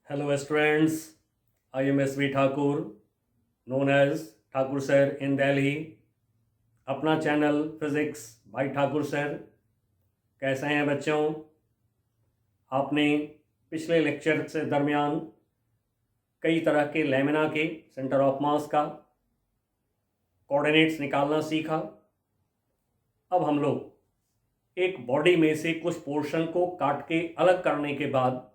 Hello students, I am S.V. Thakur, known as Thakur Sir in Delhi. अपना channel physics bye Thakur sir. कैसे हैं बच्चों? आपने पिछले लेक्चर से दरमियान कई तरह के लेमिना के सेंटर ऑफ मास का कोऑर्डिनेट्स निकालना सीखा। अब हम लोग एक बॉडी में से कुछ पोर्शन को काट के अलग करने के बाद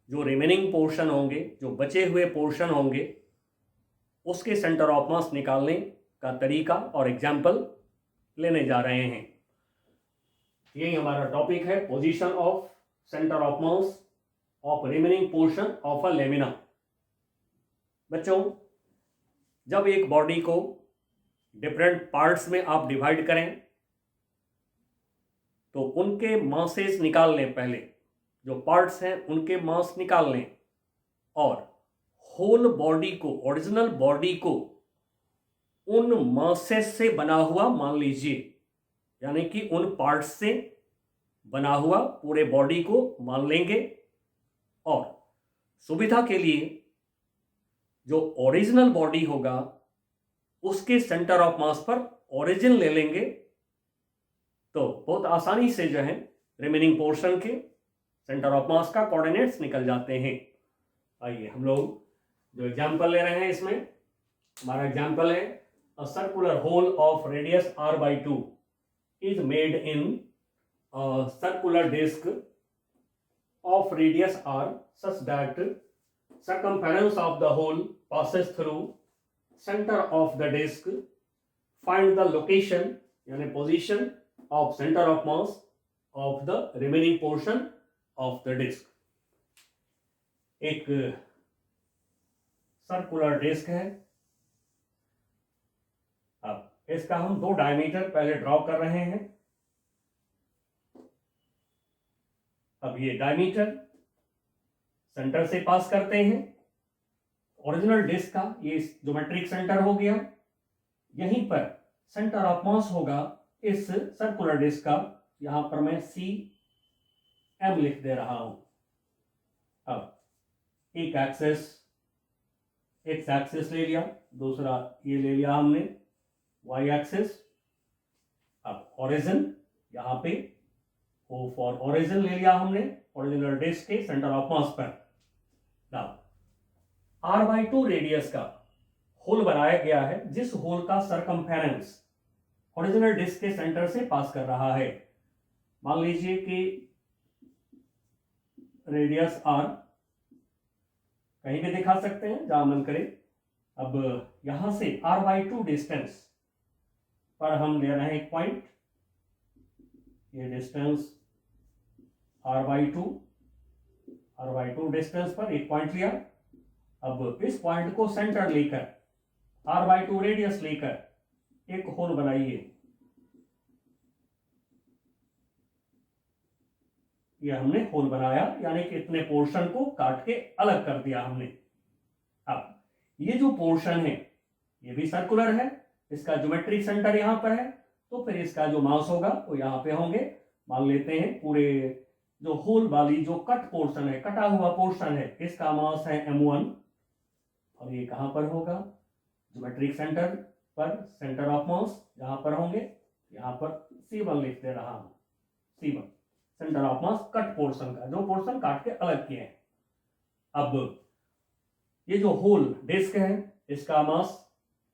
जो रिमेनिंग पोर्शन होंगे, जो बचे हुए पोर्शन होंगे, उसके सेंटर ऑफ मास निकालने का तरीका और एग्जाम्पल लेने जा रहे हैं। यही हमारा टॉपिक है, position of centre of mass of remaining portion of a lamina. बच्चों, जब एक बॉडी को डिफरेंट पार्ट्स में आप डिवाइड करें तो उनके मासेस निकाल लें। पहले जो पार्ट्स हैं उनके मास निकाल लें और होल बॉडी को, ओरिजिनल बॉडी को उन मासेस से बना हुआ मान लीजिए, यानी कि उन पार्ट्स से बना हुआ पूरे बॉडी को मान लेंगे और सुविधा के लिए जो ओरिजिनल बॉडी होगा उसके सेंटर ऑफ मास पर ओरिजिन ले लेंगे, तो बहुत आसानी से जो है रिमेनिंग पोर्शन के सेंटर ऑफ मास का कोऑर्डिनेट्स निकल जाते हैं। आइए हम लोग जो एग्जाम्पल ले रहे हैं, इसमें हमारा एग्जाम्पल है a circular hole of radius r/2 is made in a circular disc of radius r such that circumference of the hole passes through center of the disc. Find the location यानी position of center of mass of the remaining portion of the disc. एक circular disc है। अब इसका हम दो diameter पहले draw कर रहे हैं। अब ये डायमीटर सेंटर से पास करते हैं। ओरिजिनल डिस्क का ये ज्योमेट्रिक सेंटर हो गया। यहीं पर सेंटर ऑफ मास होगा इस सर्कुलर डिस्क का। यहां पर मैं CM लिख दे रहा हूं। अब एक एक्सेस ले लिया, दूसरा ये ले लिया हमने y एक्सेस। अब ओरिजिन यहां पे O फॉर ओरिजिन ले लिया हमने ओरिजिनल डिस्क के सेंटर ऑफ मास पर। नाउ r/2 रेडियस का होल बनाया गया है, जिस होल का सरकमफेरेंस ओरिजिनल डिस्क के सेंटर से पास कर रहा है। मान लीजिए कि रेडियस r कहीं भी दिखा सकते हैं जहां मन करे। अब यहां से r/2 डिस्टेंस पर हम ले रहे हैं एक पॉइंट। ये डिस्टेंस r/2 डिस्टेंस पर एक पॉइंट लिया। अब इस पॉइंट को सेंटर लेकर r/2 रेडियस लेकर एक होल बनाइए। ये हमने होल बनाया, यानी कि इतने पोर्शन को काट के अलग कर दिया हमने। अब ये जो पोर्शन है ये भी सर्कुलर है, इसका ज्योमेट्रिक सेंटर यहां पर है, तो फिर इसका जो मास होगा वो यहां पे होंगे। मान लेते हैं पूरे जो होल वाली जो कट पोर्शन है, कटा हुआ पोर्शन है, इसका मास है m1 और ये कहां पर होगा? ज्योमेट्रिक सेंटर पर सेंटर ऑफ मास यहां पर होंगे। यहां पर C1 लिख दे रहा हूं। C1 centre of mass cut portion का, जो पोर्शन काट के अलग किए हैं। अब ये जो होल डिस्क है इसका मास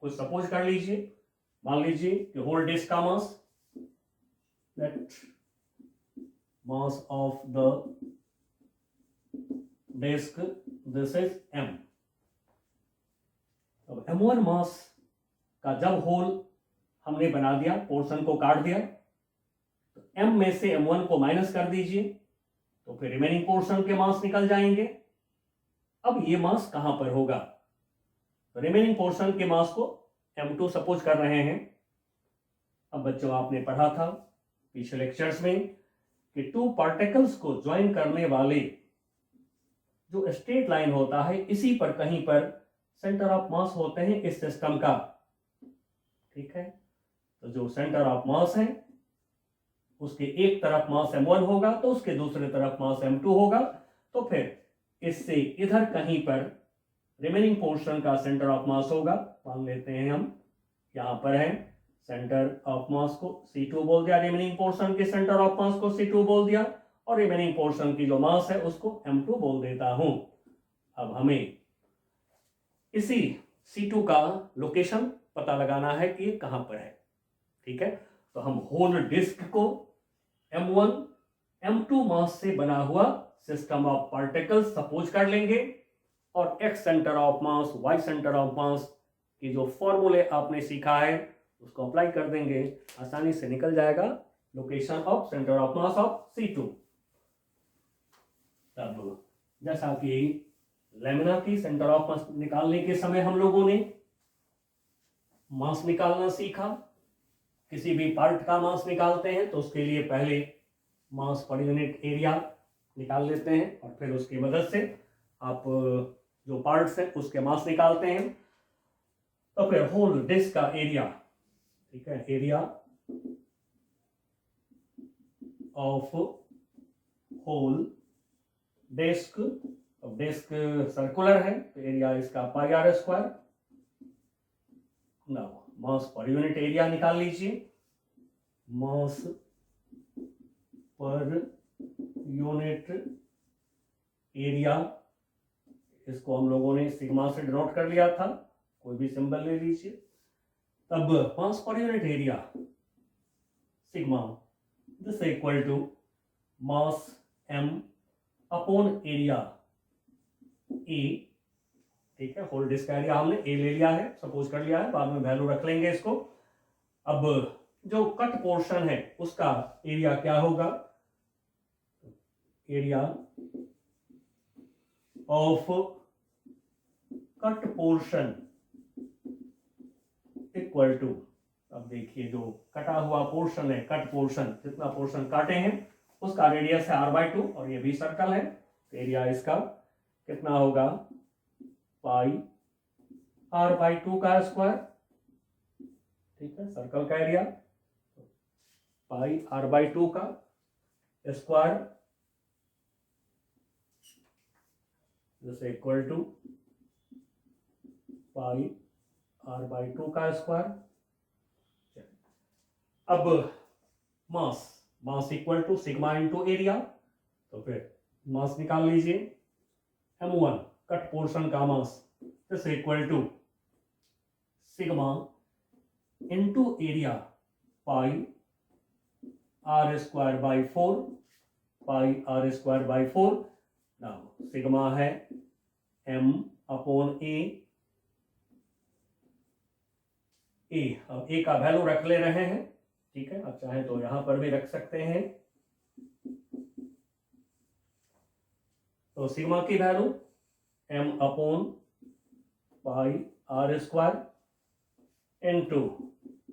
कुछ सपोज कर लीजिए। मान लीजिए कि होल डिस्क का mass, let mass of the disc this is m। अब m1 मास का जब होल हमने बना दिया, पोर्शन को काट दिया, तो m में से m1 को माइनस कर दीजिए, तो फिर रिमेनिंग पोर्शन के मास निकल जाएंगे। अब ये मास कहां पर होगा? तो रिमेनिंग पोर्शन के मास को m2 सपोज कर रहे हैं। अब बच्चों, आपने पढ़ा था पिछले लेक्चर्स में कि टू पार्टिकल्स को ज्वाइन करने वाले जो स्ट्रेट लाइन होता है, इसी पर कहीं पर सेंटर ऑफ मास होते हैं इस सिस्टम का। ठीक है, तो जो सेंटर ऑफ मास है उसके एक तरफ मास m1 होगा, तो उसके दूसरे तरफ मास m2 होगा। तो फिर इससे इधर कहीं पर रिमेनिंग पोर्शन का सेंटर ऑफ मास होगा, मान लेते हैं हम यहाँ पर है, सेंटर ऑफ मास को C2 बोल दिया, रिमेनिंग पोर्शन के सेंटर ऑफ मास को C2 बोल दिया, और रिमेनिंग पोर्शन की जो मास है उसको M2 बोल देता हूं। अब हमें इसी C2 का लोकेशन पता लगाना है कि ये कहां पर है। ठीक है, तो हम होल डिस्क को M1 M2 मास से बना हुआ सिस्टम ऑफ पार्टिकल्स सपोज कर लेंगे, और X centre of mass, Y centre of मास की जो फॉर्मूले आपने सीखा है उसको अप्लाई कर देंगे, आसानी से निकल जाएगा location of centre of mass of C2। तब जैसा कि लेमिना की सेंटर ऑफ मास निकालने के समय हम लोगों ने मास निकालना सीखा, किसी भी पार्ट का मास निकालते हैं तो उसके लिए पहले मास पर यूनिट एरिया निकाल लेते हैं, और फिर उसकी मदद से आप जो पार्ट्स हैं उसके मास निकालते हैं। तो फिर होल डिस्क का एरिया, ठीक है, एरिया ऑफ होल डिस्क, अब डिस्क सर्कुलर है तो एरिया इसका पाई आर स्क्वायर। ना मास पर यूनिट एरिया निकाल लीजिए, मास पर यूनिट एरिया, इसको हम लोगों ने सिग्मा से डिनोट कर लिया था, कोई भी सिंबल ले लीजिए। तब मास पर unit area sigma this equal to mass m upon area A. ठीक है, होल डिस्क का एरिया हमने ए ले लिया है, सपोज कर लिया है, बाद में वैल्यू रख लेंगे इसको। अब जो कट पोर्शन है उसका एरिया क्या होगा, area of cut portion equal to, अब देखिए जो कटा हुआ पोर्शन है, कट पोर्शन, जितना पोर्शन काटे हैं उसका रेडियस है r/2, और ये भी सर्कल है तो एरिया इसका कितना होगा, पाई r/2 का स्क्वायर। ठीक है, सर्कल का एरिया पाई r/2 का स्क्वायर जैसे इक्वल टू पाई r/2 का स्क्वायर। अब mass equal to sigma into area, तो फिर मास निकाल लीजिए, m1 कट पोर्शन का mass is equal to sigma into area pi r²/4, pi r²/4। Now sigma है m अपॉन ए, अब A का वैल्यू रख ले रहे हैं। ठीक है, आप चाहे तो यहां पर भी रख सकते हैं। तो सिग्मा की value m upon pi r² into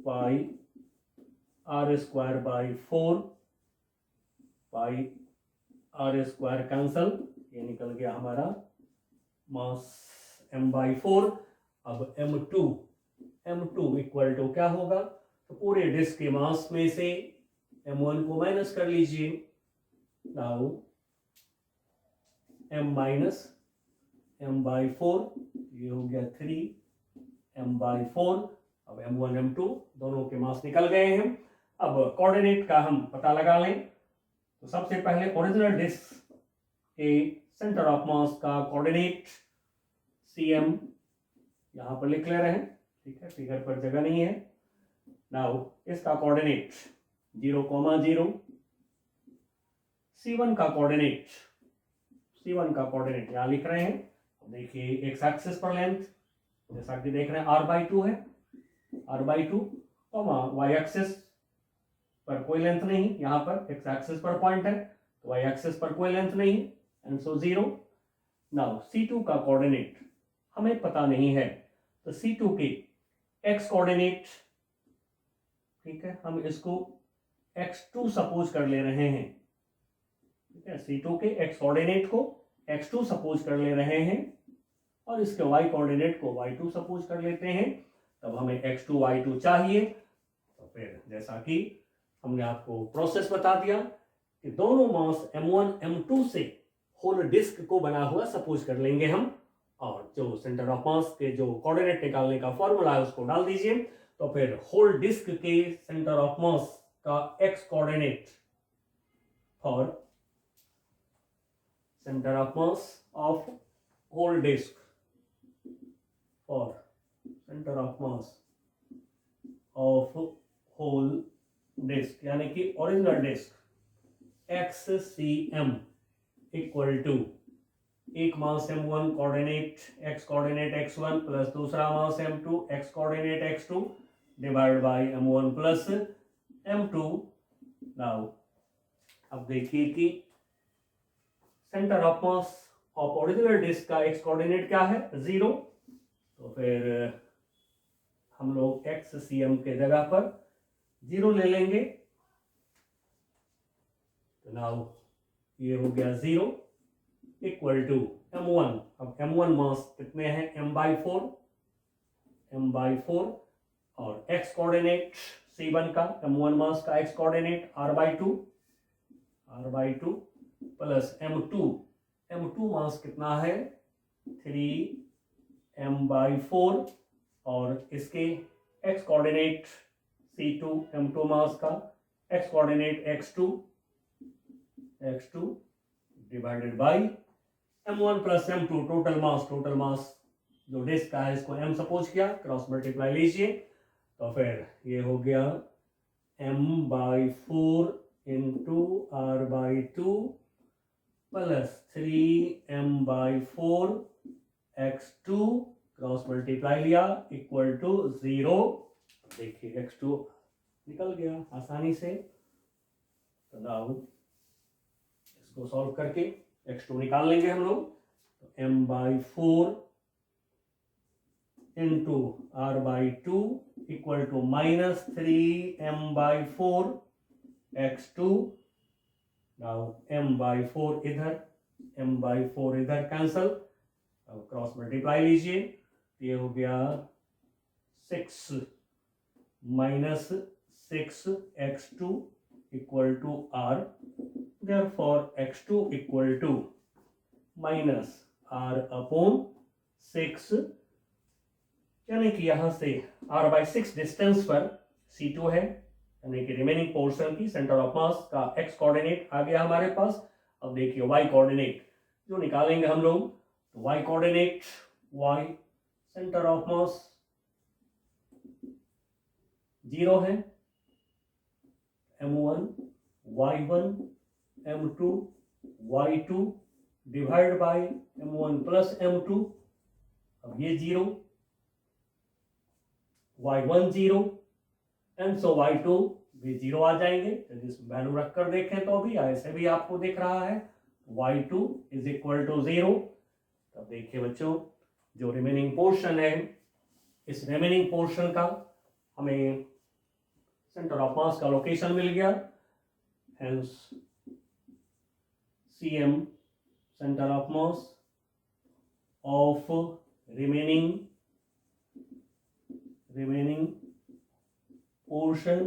pi r²/4, पाई r² कैंसल, ये निकल गया हमारा मास m/4। अब m2 इक्वल टू क्या होगा, तो पूरे डिस्क के मास में से m1 को माइनस कर लीजिए, नाउ m माइनस m/4, ये हो गया 3m/4। अब m1 m2 दोनों के मास निकल गए हैं। अब कोऑर्डिनेट का हम पता लगा लें, तो सबसे पहले ओरिजिनल डिस्क के सेंटर ऑफ मास का कोऑर्डिनेट cm यहां पर लिख ले रहे हैं। ठीक है, फिगर पर जगह नहीं है। नाउ इसका कोऑर्डिनेट 0,0, C1 का कोऑर्डिनेट यहां लिख रहे हैं। देखिए एक्स एक्सिस पर लेंथ जैसा कि देख रहे हैं r/2 है, r/2, y एक्सिस पर कोई लेंथ नहीं, यहाँ पर एक्स एक्सिस पर पॉइंट है तो y एक्सिस पर कोई लेंथ नहीं, एंड सो 0। नाउ C2 का कोऑर्डिनेट हमें पता नहीं है, तो C2 के x कोऑर्डिनेट, ठीक है, हम इसको x2 सपोज कर ले रहे हैं। ठीक है, C2 के x कोऑर्डिनेट को x2 सपोज कर ले रहे हैं, और इसके y कोऑर्डिनेट को y2 सपोज कर लेते हैं। तब हमें x2 y2 चाहिए। तो फिर जैसा कि हमने आपको प्रोसेस बता दिया कि दोनों मास m1 m2 से होल डिस्क को बना हुआ सपोज कर लेंगे हम, और जो सेंटर ऑफ मास के जो कोऑर्डिनेट निकालने का फॉर्मूला है उसको डाल दीजिए। तो फिर होल डिस्क के सेंटर ऑफ मास का x coordinate for centre of mass of whole disc for centre of mass of whole disc यानी कि original disc x c m equal to एक mass m1 coordinate x coordinate x1 plus दूसरा mass m2 x coordinate x2 divide by m1 plus m2। Now अब देखिए कि centre of mass of original disc का x coordinate क्या है, 0। तो फिर हम लोग x cm के जगह पर 0 ले लेंगे। तो नाउ ये हो गया 0 इक्वल टू m1। अब m1 मास कितने हैं, m/4 और x कोऑर्डिनेट c1 का m1 मास का x coordinate r/2 plus m2 मास कितना है 3m/4 और इसके x कोऑर्डिनेट c2 m2 मास का x coordinate x2 divided by m1 plus m2 total mass जो डिस्क का है इसको m सपोज किया, क्रॉस मल्टीप्लाई लीजिए। तो फिर ये हो गया m/4 into r/2 plus 3m/4 x2 cross multiply लिया इक्वल टू 0। देखिए x2 निकल गया आसानी से। तो नाउ इसको सॉल्व करके x2 निकाल लेंगे हम लोग। तो m/4 into r/2 equal to minus 3m/4 x2। Now m/4 इधर कैंसल, अब क्रॉस मल्टीप्लाई लीजिए। ये हो गया 6 minus 6x2 equal to r। Therefore x2 equal to minus r/6, यानी कि यहां से r/6 डिस्टेंस पर c2 है, यानी कि रिमेनिंग पोर्शन की सेंटर ऑफ मास का x कोऑर्डिनेट आ गया हमारे पास। अब देखिए y कोऑर्डिनेट जो निकालेंगे हम लोग। तो y coordinate y centre of मास 0 है, m1 y1 m2 y2 divide by m1 plus m2। अब ये 0 y1 0 एंड सो y2 भी 0 आ जाएंगे। तो इस वैल्यू रखकर देखें तो भी ऐसे भी आपको दिख रहा है y2 इज इक्वल टू 0। तब देखिए बच्चों जो रिमेनिंग पोर्शन है, इस रिमेनिंग पोर्शन का हमें सेंटर ऑफ मास का लोकेशन मिल गया। Hence cm center of mass of remaining portion,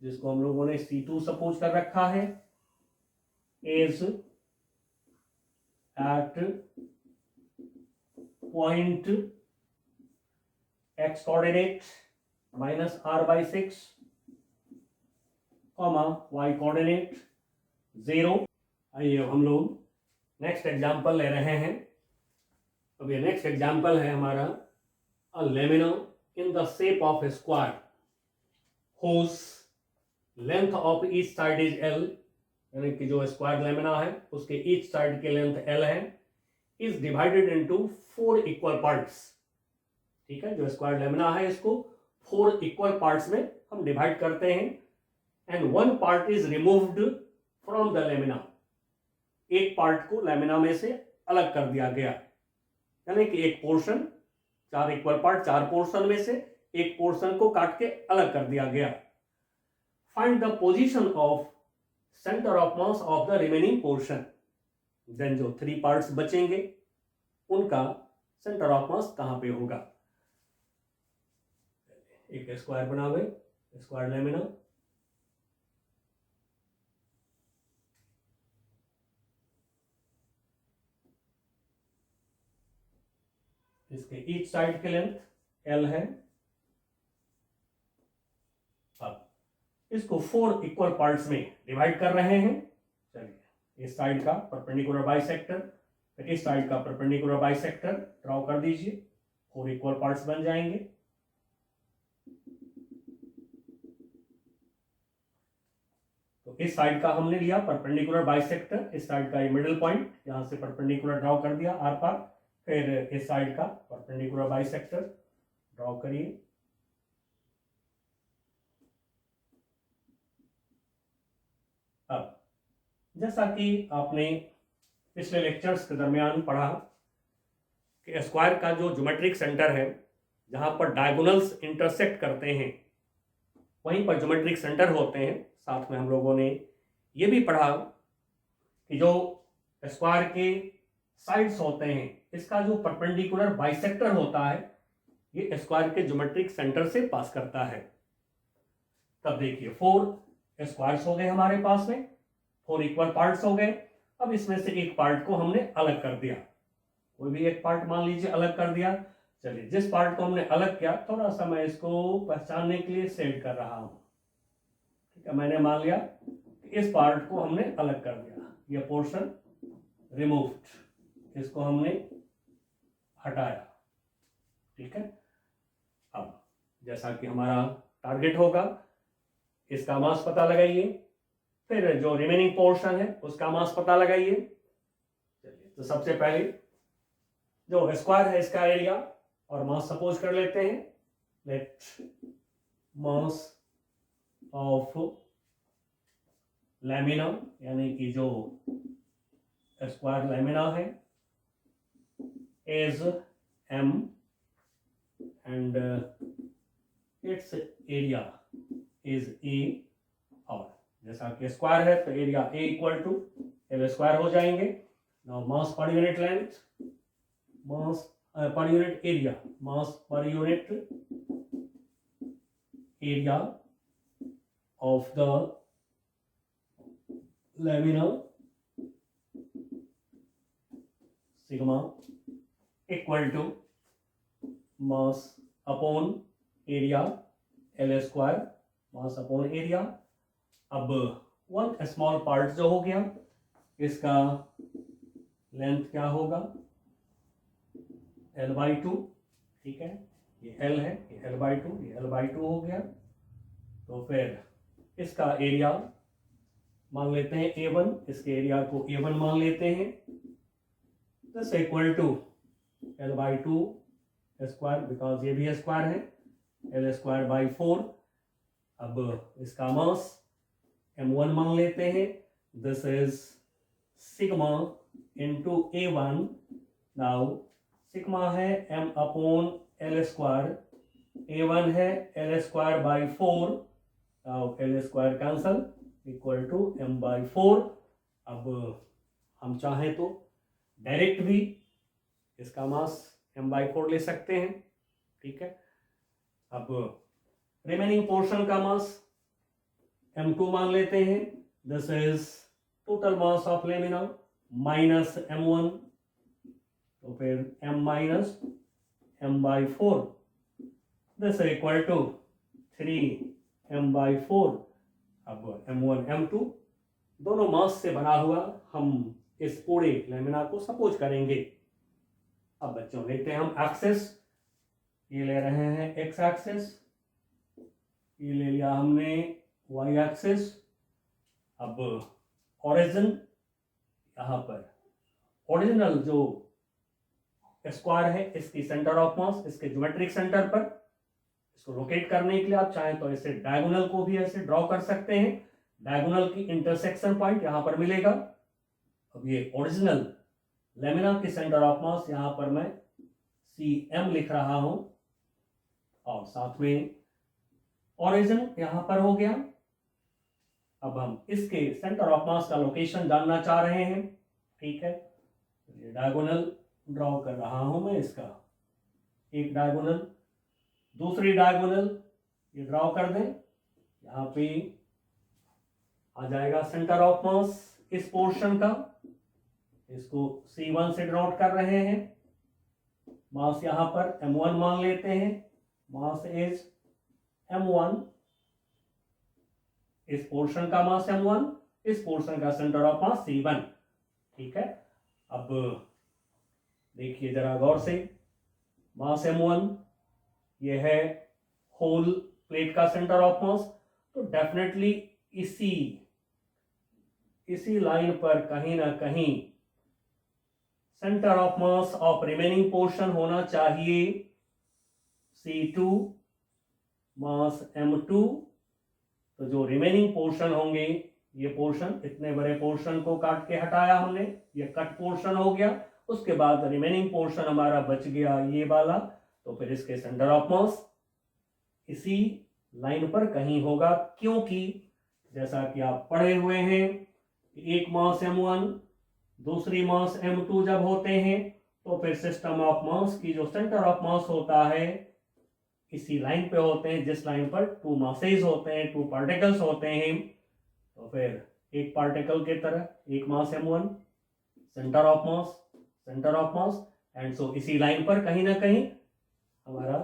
जिसको हम लोगों ने c2 सपोज कर रखा है, is at point x coordinate minus r/6 comma y coordinate 0। आइए हम लोग नेक्स्ट एग्जांपल ले रहे हैं। अब ये नेक्स्ट एग्जांपल है हमारा a lamina in the shape of a square whose length of each side is l, यानी कि जो स्क्वायर लेमिना है उसके ईच साइड की लेंथ l है, is divided into 4 equal parts. ठीक है, जो स्क्वायर लेमिना है इसको 4 इक्वल पार्ट्स में हम डिवाइड करते हैं and 1 part is removed from the lamina. एक पार्ट को लेमिना में से अलग कर दिया गया, यानी कि एक पोर्शन 4 इक्वल पार्ट 4 पोर्शन में से एक पोर्शन को काट के अलग कर दिया गया। Find the position of centre of mass of the remaining portion. Then जो 3 पार्ट्स बचेंगे उनका सेंटर ऑफ मास कहां पे होगा। एक स्क्वायर बनावे, स्क्वायर लेमिना, इसके ईच साइड की लेंथ L है। अब इसको 4 इक्वल पार्ट्स में डिवाइड कर रहे हैं। चलिए इस साइड का परपेंडिकुलर बाइसेक्टर, फिर इस साइड का परपेंडिकुलर बाइसेक्टर ड्रॉ कर दीजिए। 4 इक्वल पार्ट्स बन जाएंगे। तो इस साइड का हमने लिया परपेंडिकुलर बाइसेक्टर, इस साइड का ये मिडिल पॉइंट, यहां से परपेंडिकुलर ड्रॉ कर दिया आर पार। फिर इस साइड का परपेंडिकुलर बाइसेक्टर ड्रॉ करिए। अब जैसा कि आपने पिछले लेक्चर्स के दरमियान पढ़ा कि स्क्वायर का जो ज्योमेट्रिक सेंटर है, जहां पर डायगोनल्स इंटरसेक्ट करते हैं, वहीं पर ज्योमेट्रिक सेंटर होते हैं। साथ में हम लोगों ने ये भी पढ़ा कि जो स्क्वायर के साइड्स होते हैं, इसका जो परपेंडिकुलर बाइसेक्टर होता है, ये स्क्वायर के ज्योमेट्रिक सेंटर से पास करता है। तब देखिए 4 स्क्वायर्स हो गए हमारे पास में, 4 इक्वल पार्ट्स हो गए। अब इसमें से एक पार्ट को हमने अलग कर दिया, कोई भी एक पार्ट मान लीजिए अलग कर दिया। चलिए जिस पार्ट को हमने अलग किया, थोड़ा सा मैं इसको पहचानने के लिए सेट कर रहा हूं। ठीक है, मैंने मान लिया कि इस पार्ट को हमने अलग कर दिया, ये पोर्शन रिमूव्ड, इसको हमने हटाया। ठीक है, अब जैसा कि हमारा टारगेट होगा, इसका मास पता लगाइए, फिर जो रिमेनिंग पोर्शन है उसका मास पता लगाइए। चलिए तो सबसे पहले जो स्क्वायर है इसका एरिया और मास सपोज कर लेते हैं। लेट मास ऑफ लैमिना, यानी कि जो स्क्वायर लैमिना है, is m and its area is a। और जैसा कि स्क्वायर है तो area a equal to L square हो जाएंगे। नाउ मास पर यूनिट लेंथ, मास पर यूनिट एरिया, मास पर unit area of the lamina sigma equal to mass upon area L square, mass upon area. अब वन स्मॉल पार्ट जो हो गया, इसका लेंथ क्या होगा, L/2। ठीक है, ये L है, ये L/2, ये L/2 हो गया। तो फिर इसका एरिया मान लेते हैं A1, इसके एरिया को A1 मान लेते हैं। This equal to L/2 square, because ये भी स्क्वायर है, L स्क्वायर बाई 4। अब इसका मास M1 मान लेते हैं। This is sigma into A1। Now sigma है m upon L square, A1 A1 L square by 4। Now L square cancel, equal to m/4। अब हम चाहें तो डायरेक्ट भी इसका मास m/4 ले सकते हैं। ठीक है, अब रिमेनिंग पोर्शन का मास m2 मान लेते हैं। This is total mass of lamina minus m1, तो फिर m minus m/4, this equal to 3m/4। अब m1 m2 दोनों मास से बना हुआ हम इस पूरे लैमिना को सपोज करेंगे। अब बच्चों लेते हैं हम एक्सेस, ये ले रहे हैं x एक्सेस, ये ले लिया हमने y एक्सेस। अब ओरिजिन, यहां पर ओरिजिनल जो स्क्वायर है इसकी सेंटर ऑफ मास, इसके ज्योमेट्रिक सेंटर पर, इसको लोकेट करने के लिए आप चाहें तो ऐसे डायगोनल को भी ऐसे ड्रॉ कर सकते हैं। डायगोनल की इंटरसेक्शन पॉइंट यहां पर मिलेगा। अब ये ओरिजिनल लैमिना की सेंटर ऑफ मास यहां पर मैं CM लिख रहा हूं, और साथ में ओरिजिन यहां पर हो गया। अब हम इसके सेंटर ऑफ मास का लोकेशन जानना चाह रहे हैं। ठीक है, ये डायगोनल ड्रॉ कर रहा हूं मैं इसका, एक डायगोनल, दूसरी डायगोनल ये ड्रॉ कर दें। यहाँ पे आ जाएगा सेंटर ऑफ मास इस पोर्शन का, इसको C1 से डिनोट कर रहे हैं। मास यहां पर m1 मान लेते हैं, मास इज m1, इस पोर्शन का मास m1, इस पोर्शन का सेंटर ऑफ मास c1। ठीक है, अब देखिए जरा गौर से, मास m1 ये है होल प्लेट का सेंटर ऑफ मास, तो डेफिनेटली इसी लाइन पर कहीं ना कहीं centre of mass of remaining portion होना चाहिए C2 मास M2। तो जो रिमेनिंग पोर्शन होंगे, ये पोर्शन, इतने बड़े पोर्शन को काट के हटाया हमने, ये कट पोर्शन हो गया, उसके बाद रिमेनिंग पोर्शन हमारा बच गया ये वाला, तो फिर इसके सेंटर ऑफ मास इसी लाइन पर कहीं होगा, क्योंकि जैसा कि आप पढ़े हुए हैं, एक मास m1 दूसरी मास m2 जब होते हैं, तो फिर सिस्टम ऑफ मास की जो सेंटर ऑफ मास होता है इसी लाइन पे होते हैं, जिस लाइन पर टू मासेस होते हैं, टू पार्टिकल्स होते हैं। तो फिर एक पार्टिकल के तरह एक mass m1, centre of mass and so इसी लाइन पर कहीं ना कहीं हमारा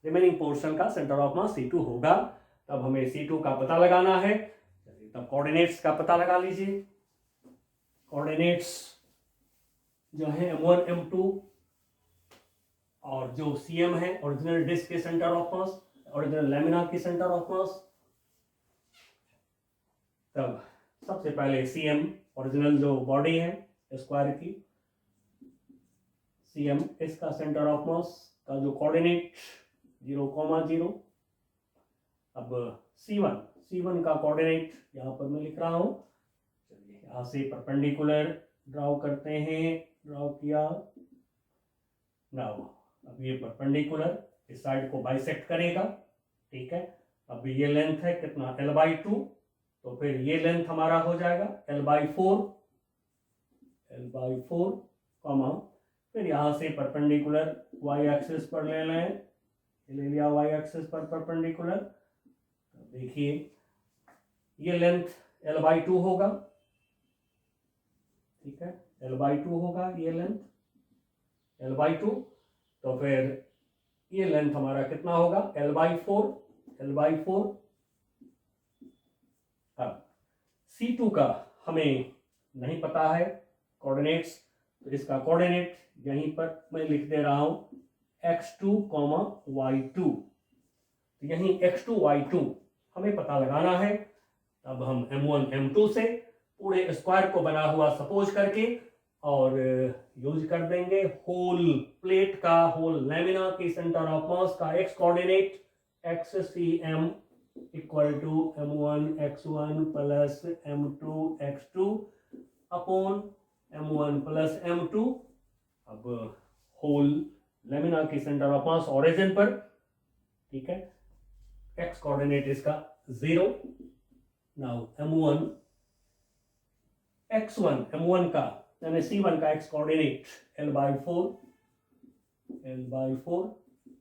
रिमेनिंग पोर्शन का सेंटर ऑफ मास C2 होगा। तब हमें C2 का पता लगाना है, तब कोऑर्डिनेट्स का पता लगा लीजिए। कोऑर्डिनेट्स जो है m1 m2 और जो CM है ओरिजिनल डिस्क के centre of mass, original lamina की सेंटर ऑफ मास। तब सबसे पहले CM ओरिजिनल जो बॉडी है स्क्वायर की, CM इसका सेंटर ऑफ मास का जो कोऑर्डिनेट 0,0। अब C1 का कोऑर्डिनेट यहाँ पर मैं लिख रहा हूँ। चलिए यहाँ से परपेंडिकुलर ड्रॉ करते हैं, ड्रॉ किया। नाउ अब ये परपेंडिकुलर इस साइड को बाइसेक्ट करेगा। ठीक है, अब ये लेंथ है कितना, L/2, तो फिर ये लेंथ हमारा हो जाएगा L/4, कॉमा फिर यहाँ से परपेंडिकुलर y एक्सिस पर ले लें, ले लिया y एक्सिस पर परपेंडिकुलर। देखिए ये लेंथ L/2 होगा। ठीक है, L/2 होगा ये लेंथ, L/2। तो फिर ये लेंथ हमारा कितना होगा, L/4। अब C2 का हमें नहीं पता है कोऑर्डिनेट्स, तो इसका कोऑर्डिनेट यहीं पर मैं लिख दे रहा हूं x2, y2। तो यहीं x2 y2 हमें पता लगाना है। अब हम m1 m2 से पूरे स्क्वायर को बना हुआ सपोज करके और यूज कर देंगे होल प्लेट का, होल लेमिना की सेंटर ऑफ मास का x coordinate xCM equal to m1 x1 plus m2 x2 upon m1 plus m2। अब होल लेमिना की सेंटर ऑफ मास ओरिजिन पर, ठीक है, x कोऑर्डिनेट इसका 0। नाउ m1 m1 का यानी C1 का x coordinate L/4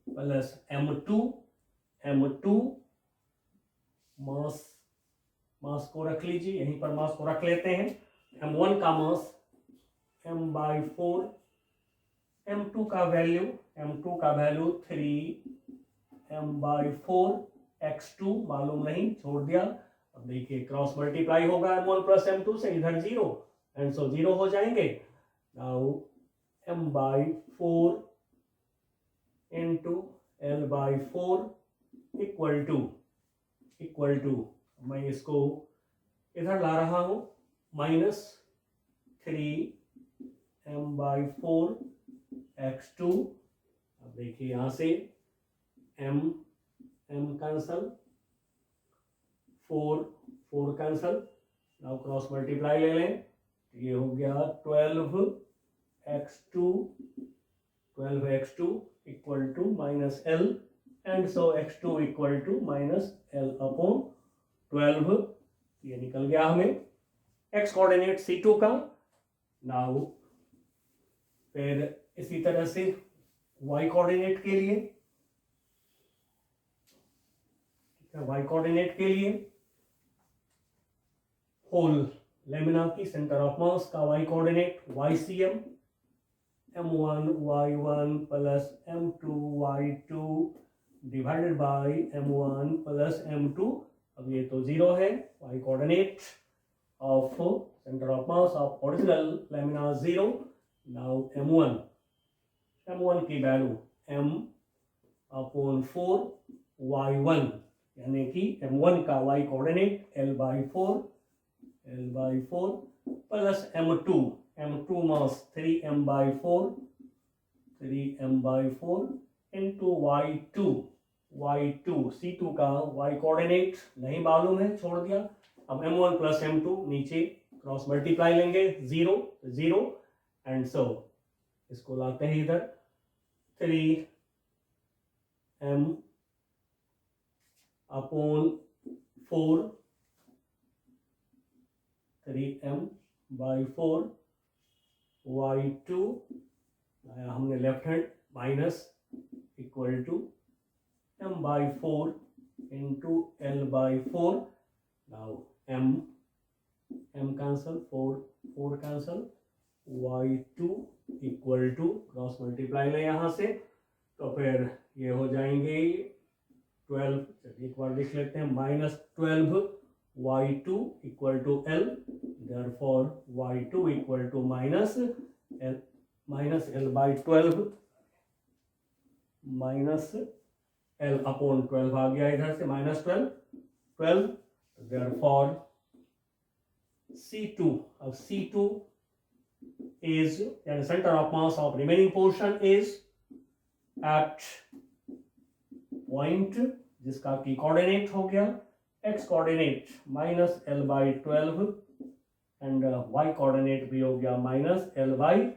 plus m2 मास को रख लीजिए, यहीं पर मास को रख लेते हैं। m1 का मास m/4, m2 का वैल्यू 3 m/4, x2 मालूम नहीं, छोड़ दिया। अब देखिए क्रॉस मल्टीप्लाई होगा m1 प्लस m2 से, इधर 0 एंड सो 0 हो जाएंगे। Now m/4 into L/4 equal to मैं इसको इधर ला रहा हूं -3 m/4 x2। अब देखिए यहां से m cancel, 4 cancel. Now cross multiply ले लें, ये हो गया 12x2 equal to -L and so x2 equal to -L upon 12। ये निकल गया हमें x कोऑर्डिनेट C2 का। नाउ फिर इसी तरह से y कोऑर्डिनेट के लिए, y कोऑर्डिनेट के लिए होल लेमिना की सेंटर ऑफ मास का y coordinate YCM m1 y1 plus m2 y2 divided by m1 plus m2। अब ये तो जीरो है, y coordinate of centre of mass of original lamina zero. Now m1 की value m upon 4 y1, यानी कि m1 का y coordinate l/4 plus m2 मास 3m/4 into y2 C2 का y coordinate नहीं मालूम है, छोड़ दिया। अब m1 प्लस m2 नीचे क्रॉस मल्टीप्लाई लेंगे, जीरो एंड सो इसको लाते हैं इधर, 3m अपॉन 4 3m/4 y2 हमने left hand minus equal to m/4 into l/4। Now m cancel, 4 cancel, y2 equal to cross multiply लें यहाँ से, तो फिर ये हो जाएंगे 12, एक बार लिख लेते हैं, -12 y2 equal to l, therefore y2 equal to minus l/12 minus l upon 12 आ गया इधर से, -12, देयरफॉर C2, अब C2 is, यानी centre of mass of remaining portion is at point जिसका की कोऑर्डिनेट हो गया x coordinate -l/12 and y coordinate भी हो गया -l/12।